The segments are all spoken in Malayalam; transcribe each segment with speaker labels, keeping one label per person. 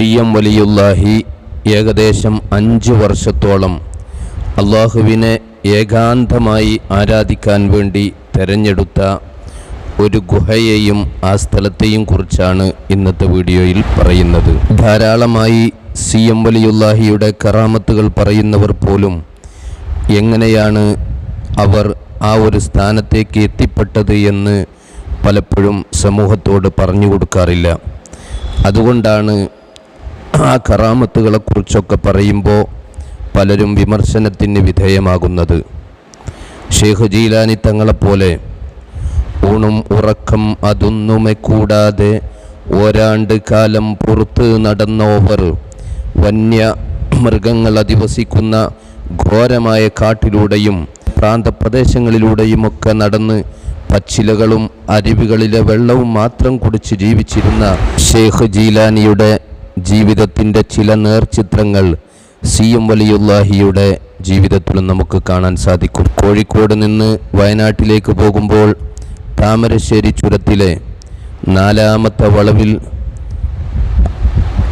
Speaker 1: സി.എം. വലിയുല്ലാഹി ഏകദേശം 5 വർഷത്തോളം അള്ളാഹുവിനെ ഏകാന്തമായി ആരാധിക്കാൻ വേണ്ടി തിരഞ്ഞെടുത്ത ഒരു ഗുഹയെയും ആ സ്ഥലത്തെയും കുറിച്ചാണ് ഇന്നത്തെ വീഡിയോയിൽ പറയുന്നത്. ധാരാളമായി സി.എം. വലിയുല്ലാഹിയുടെ കറാമത്തുകൾ പറയുന്നവർ പോലും എങ്ങനെയാണ് അവർ ആ ഒരു സ്ഥാനത്തേക്ക് എത്തിപ്പെട്ടത് എന്ന് പലപ്പോഴും സമൂഹത്തോട് പറഞ്ഞു കൊടുക്കാറില്ല. അതുകൊണ്ടാണ് ആ കറാമത്തുകളെക്കുറിച്ചൊക്കെ പറയുമ്പോൾ പലരും വിമർശനത്തിന് വിധേയമാകുന്നത്. ഷേഖ് ജീലാനി തങ്ങളെപ്പോലെ ഊണും ഉറക്കം അതൊന്നുമേ കൂടാതെ ഒരാണ്ട് കാലം പുറത്ത് നടന്നോവർ വന്യ മൃഗങ്ങൾ അധിവസിക്കുന്ന ഘോരമായ കാട്ടിലൂടെയും പ്രാന്തപ്രദേശങ്ങളിലൂടെയുമൊക്കെ നടന്ന് പച്ചിലകളും അരുവികളിലെ വെള്ളവും മാത്രം കുടിച്ച് ജീവിച്ചിരുന്ന ഷേഖ് ജീലാനിയുടെ ജീവിതത്തിൻ്റെ ചില നേർചിത്രങ്ങൾ സി.എം. വലിയുല്ലാഹിയുടെ ജീവിതത്തിലും നമുക്ക് കാണാൻ സാധിക്കും. കോഴിക്കോട് നിന്ന് വയനാട്ടിലേക്ക് പോകുമ്പോൾ താമരശ്ശേരി ചുരത്തിലെ 4ാമത്തെ വളവിൽ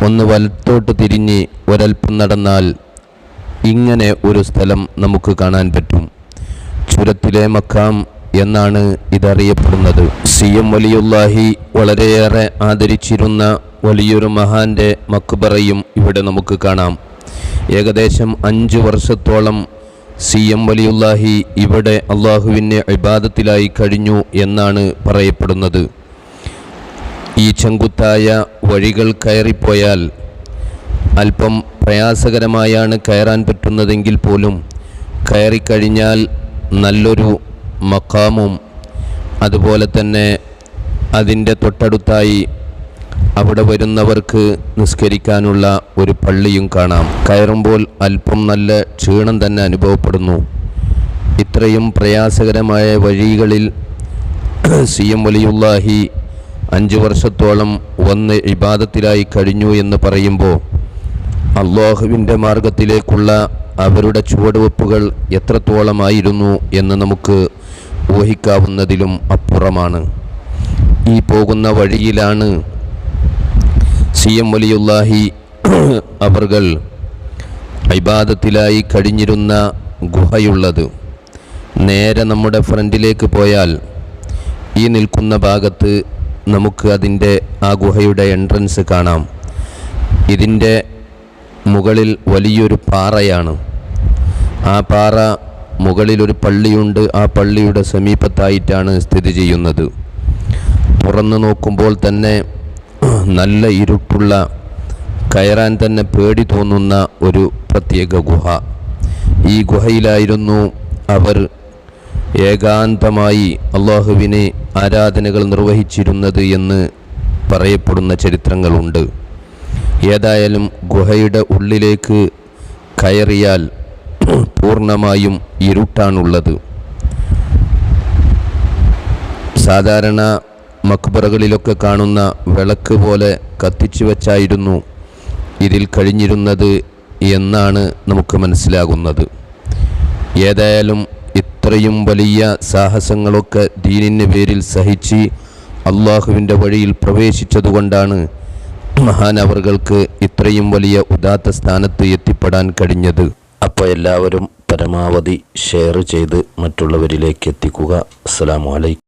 Speaker 1: ഒന്ന് വലത്തോട്ട് തിരിഞ്ഞ് ഒരൽപ്പം നടന്നാൽ ഇങ്ങനെ ഒരു സ്ഥലം നമുക്ക് കാണാൻ പറ്റും. ചുരത്തിലെ മക്കാം എന്നാണ് ഇതറിയപ്പെടുന്നത്. സി.എം. വലിയുല്ലാഹി വളരെയേറെ ആദരിച്ചിരുന്ന വലിയൊരു മഹാന്റെ മക്ബറയും ഇവിടെ നമുക്ക് കാണാം. ഏകദേശം 5 വർഷത്തോളം സി.എം. വലിയുല്ലാഹി ഇവിടെ അള്ളാഹുവിനെ ഇബാദത്തിലായി കഴിഞ്ഞു എന്നാണ് പറയപ്പെടുന്നത്. ഈ ചെങ്കുത്തായ വഴികൾ കയറിപ്പോയാൽ അല്പം പ്രയാസകരമായാണ് കയറാൻ പറ്റുന്നതെങ്കിൽ പോലും കയറിക്കഴിഞ്ഞാൽ നല്ലൊരു മഖാമും അതുപോലെ തന്നെ അതിൻ്റെ തൊട്ടടുത്തായി അവിടെ വരുന്നവർക്ക് നിസ്കരിക്കാനുള്ള ഒരു പള്ളിയും കാണാം. കയറുമ്പോൾ അല്പം നല്ല ക്ഷീണം തന്നെ അനുഭവപ്പെടുന്നു. ഇത്രയും പ്രയാസകരമായ വഴികളിൽ സി.എം. വലിയുല്ലാഹി 5 വർഷത്തോളം വന്ന് ഇബാദത്തിലായി കഴിഞ്ഞു എന്ന് പറയുമ്പോൾ അള്ളാഹുവിൻ്റെ മാർഗത്തിലേക്കുള്ള അവരുടെ ചുവടുവെപ്പുകൾ എത്രത്തോളമായിരുന്നു എന്ന് നമുക്ക് ഊഹിക്കാവുന്നതിലും അപ്പുറമാണ്. ഈ പോകുന്ന വഴിയിലാണ് സി.എം. വലിയുല്ലാഹി അവർകൾ ഇബാദത്തിലായി കഴിഞ്ഞിരുന്ന ഗുഹയുള്ളത്. നേരെ നമ്മുടെ ഫ്രണ്ടിലേക്ക് പോയാൽ ഈ നിൽക്കുന്ന ഭാഗത്ത് നമുക്ക് അതിൻ്റെ ആ ഗുഹയുടെ എൻട്രൻസ് കാണാം. ഇതിൻ്റെ മുകളിൽ വലിയൊരു പാറയാണ്. ആ പാറ മുകളിലൊരു പള്ളിയുണ്ട്. ആ പള്ളിയുടെ സമീപത്തായിട്ടാണ് സ്ഥിതി ചെയ്യുന്നത്. തുറന്നു നോക്കുമ്പോൾ തന്നെ നല്ല ഇരുട്ടുള്ള, കയറാൻ തന്നെ പേടി തോന്നുന്ന ഒരു പ്രത്യേക ഗുഹ. ഈ ഗുഹയിലായിരുന്നു അവർ ഏകാന്തമായി അള്ളാഹുവിനെ ആരാധനകൾ നിർവഹിച്ചിരുന്നത് എന്ന് പറയപ്പെടുന്ന ചരിത്രങ്ങളുണ്ട്. ഏതായാലും ഗുഹയുടെ ഉള്ളിലേക്ക് കയറിയാൽ പൂർണ്ണമായും ഇരുട്ടാണുള്ളത്. സാധാരണ മക്ബറകളിലൊക്കെ കാണുന്ന വിളക്ക് പോലെ കത്തിച്ചു വച്ചായിരുന്നു ഇതിൽ കഴിഞ്ഞിരുന്നത് എന്നാണ് നമുക്ക് മനസ്സിലാകുന്നത്. ഏതായാലും ഇത്രയും വലിയ സാഹസങ്ങളൊക്കെ ദീനിൻ്റെ പേരിൽ സഹിച്ച് അള്ളാഹുവിൻ്റെ വഴിയിൽ പ്രവേശിച്ചതുകൊണ്ടാണ് മഹാനവറുകൾക്ക് ഇത്രയും വലിയ ഉദാത്ത സ്ഥാനത്ത് എത്തിപ്പെടാൻ കഴിഞ്ഞത്. അപ്പോൾ എല്ലാവരും പരമാവധി ഷെയർ ചെയ്ത് മറ്റുള്ളവരിലേക്ക് എത്തിക്കുക. അസ്സലാമു അലൈക്കും.